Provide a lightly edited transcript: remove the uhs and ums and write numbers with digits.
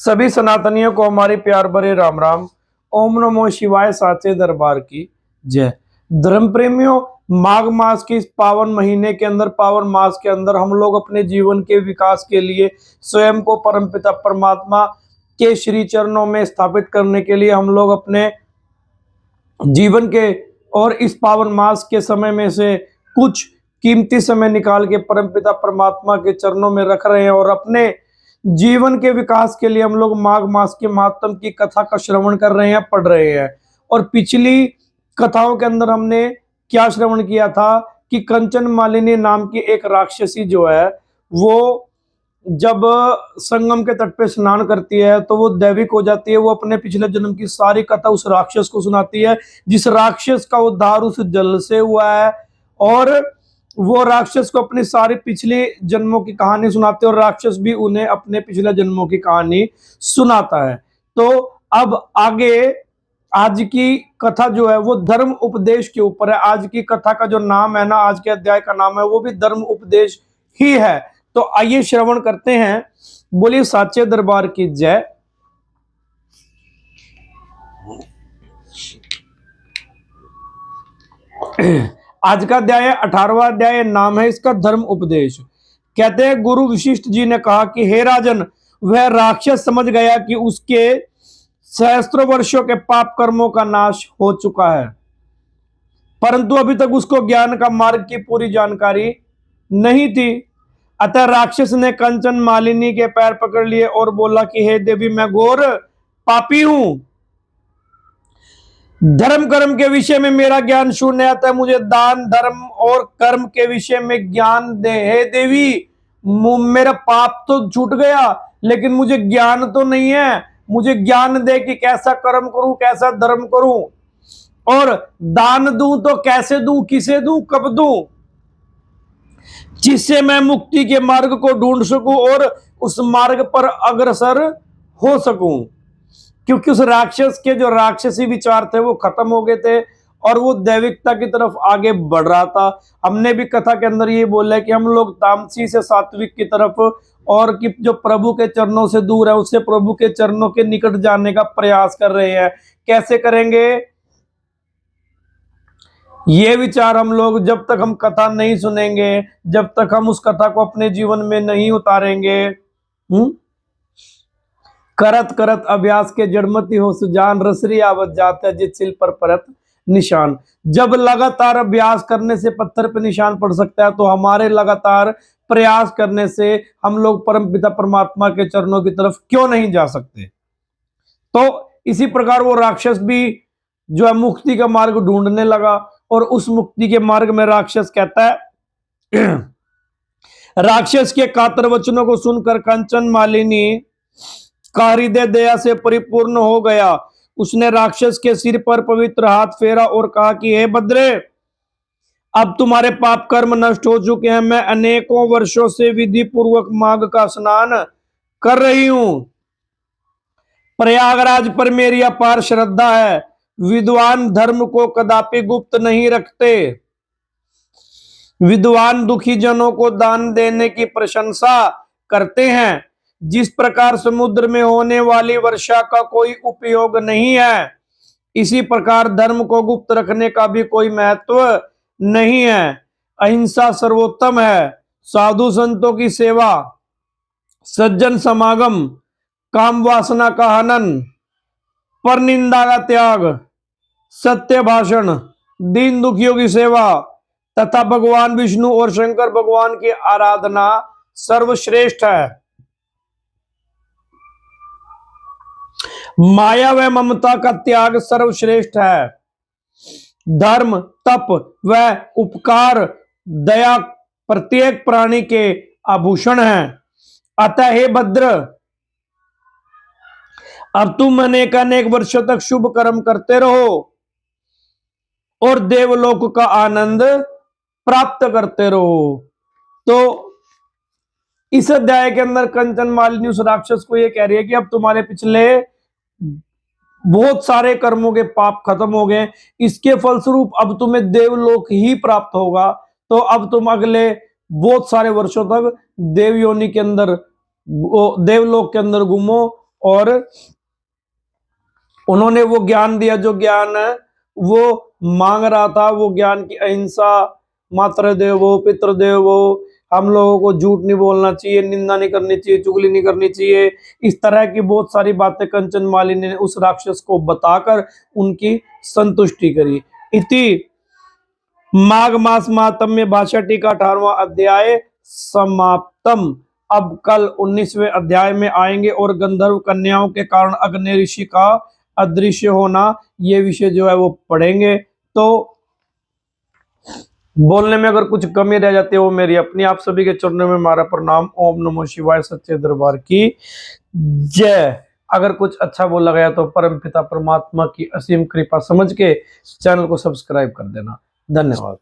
सभी सनातनियों को हमारे प्यार भरे राम राम। ओम नमो शिवाय साचे दरबार की जय। धर्म प्रेमियों, माघ मास के इस पावन महीने के अंदर, पावन मास के अंदर हम लोग अपने जीवन के विकास के लिए स्वयं को परमपिता परमात्मा के श्री चरणों में स्थापित करने के लिए हम लोग अपने जीवन के और इस पावन मास के समय में से कुछ कीमती समय निकाल के परमपिता परमात्मा के चरणों में रख रहे हैं और अपने जीवन के विकास के लिए हम लोग माघ मास के महात्म की कथा का श्रवण कर रहे हैं, पढ़ रहे हैं। और पिछली कथाओं के अंदर हमने क्या श्रवण किया था कि कंचन मालिनी नाम की एक राक्षसी जो है वो जब संगम के तट पे स्नान करती है तो वो दैविक हो जाती है। वो अपने पिछले जन्म की सारी कथा उस राक्षस को सुनाती है, जिस राक्षस का उद्धार उस जल से हुआ है। और वो राक्षस को अपनी सारी पिछले जन्मों की कहानी सुनाते हैं और राक्षस भी उन्हें अपने पिछले जन्मों की कहानी सुनाता है। तो अब आगे आज की कथा जो है वो धर्म उपदेश के ऊपर है। आज की कथा का जो नाम है ना, आज के अध्याय का नाम है वो भी धर्म उपदेश ही है। तो आइए श्रवण करते हैं। बोलिए साचे दरबार की जय। आज का अध्याय 18वां अध्याय, नाम है इसका धर्म उपदेश। कहते हैं गुरु वशिष्ठ जी ने कहा कि हे राजन, वह राक्षस समझ गया कि उसके सहस्त्रों वर्षों के पाप कर्मों का नाश हो चुका है, परंतु अभी तक उसको ज्ञान का मार्ग की पूरी जानकारी नहीं थी। अतः राक्षस ने कंचन मालिनी के पैर पकड़ लिए और बोला कि हे देवी, मैं घोर पापी हूं, धर्म कर्म के विषय में मेरा ज्ञान शून्य है, अतः मुझे दान धर्म और कर्म के विषय में ज्ञान दे। हे देवी, मेरा पाप तो छूट गया लेकिन मुझे ज्ञान तो नहीं है। मुझे ज्ञान दे कि कैसा कर्म करूं, कैसा धर्म करूं, और दान दूं तो कैसे दूं, किसे दूं, कब दूं, जिससे मैं मुक्ति के मार्ग को ढूंढ सकूं और उस मार्ग पर अग्रसर हो सकूं। क्योंकि उस राक्षस के जो राक्षसी विचार थे वो खत्म हो गए थे और वो दैविकता की तरफ आगे बढ़ रहा था। हमने भी कथा के अंदर ये बोला कि हम लोग तामसी से सात्विक की तरफ, और कि जो प्रभु के चरणों से दूर है उससे प्रभु के चरणों के निकट जाने का प्रयास कर रहे हैं। कैसे करेंगे ये विचार हम लोग जब तक हम कथा नहीं सुनेंगे, जब तक हम उस कथा को अपने जीवन में नहीं उतारेंगे, करत करत अभ्यास के जड़मती हो सुजान, रसरी आवत जाता जित सिल पर परत निशान। जब लगातार अभ्यास करने से पत्थर पे निशान पड़ सकता है, तो हमारे लगातार प्रयास करने से हम लोग परम पिता परमात्मा के चरणों की तरफ क्यों नहीं जा सकते। तो इसी प्रकार वो राक्षस भी जो है मुक्ति का मार्ग ढूंढने लगा और उस मुक्ति के मार्ग में राक्षस कहता है राक्षस के कातर वचनों को सुनकर कंचन मालिनी का हृदय दया से परिपूर्ण हो गया। उसने राक्षस के सिर पर पवित्र हाथ फेरा और कहा कि हे भद्रे, अब तुम्हारे पाप कर्म नष्ट हो चुके हैं। मैं अनेकों वर्षों से विधि पूर्वक माघ का स्नान कर रही हूं। प्रयागराज पर मेरी अपार श्रद्धा है। विद्वान धर्म को कदापि गुप्त नहीं रखते। विद्वान दुखी जनों को दान देने की प्रशंसा करते हैं। जिस प्रकार समुद्र में होने वाली वर्षा का कोई उपयोग नहीं है, इसी प्रकार धर्म को गुप्त रखने का भी कोई महत्व नहीं है। अहिंसा सर्वोत्तम है। साधु संतों की सेवा, सज्जन समागम, काम वासना का हनन, पर निंदा का त्याग, सत्य भाषण, दीन दुखियों की सेवा तथा भगवान विष्णु और शंकर भगवान की आराधना सर्वश्रेष्ठ है। माया व ममता का त्याग सर्वश्रेष्ठ है। धर्म, तप व उपकार, दया प्रत्येक प्राणी के आभूषण हैं। अतः हे भद्र, अब तुम अनेक वर्षों तक शुभ कर्म करते रहो और देवलोक का आनंद प्राप्त करते रहो। तो इस अध्याय के अंदर कंचन मालिनी उस राक्षस को यह कह रही है कि अब तुम्हारे पिछले बहुत सारे कर्मों के पाप खत्म हो गए, इसके फलस्वरूप अब तुम्हें देवलोक ही प्राप्त होगा। तो अब तुम अगले बहुत सारे वर्षों तक देवयोनि के अंदर, देवलोक के अंदर घूमो और उन्होंने वो ज्ञान दिया जो ज्ञान वो मांग रहा था, वो ज्ञान की अहिंसा, मातृ देवो पितृ देवो, हम लोगों को झूठ नहीं बोलना चाहिए, निंदा नहीं करनी चाहिए, चुगली नहीं करनी चाहिए, इस तरह की बहुत सारी बातें कंचन मालिनी ने उस राक्षस को बताकर उनकी संतुष्टि करी। इति माघ मास महात्म्य भाषा टीका 18वां अध्याय समाप्तम। अब कल 19वें अध्याय में आएंगे और गंधर्व कन्याओं के कारण अग्नि ऋषि का अदृश्य होना, ये विषय जो है वो पढ़ेंगे। तो बोलने में अगर कुछ कमी रह जाती है वो मेरी अपनी, आप सभी के चरणों में हमारा प्रणाम। ओम नमो शिवाय, सच्चे दरबार की जय। अगर कुछ अच्छा बोला गया तो परम पिता परमात्मा की असीम कृपा समझ के चैनल को सब्सक्राइब कर देना। धन्यवाद।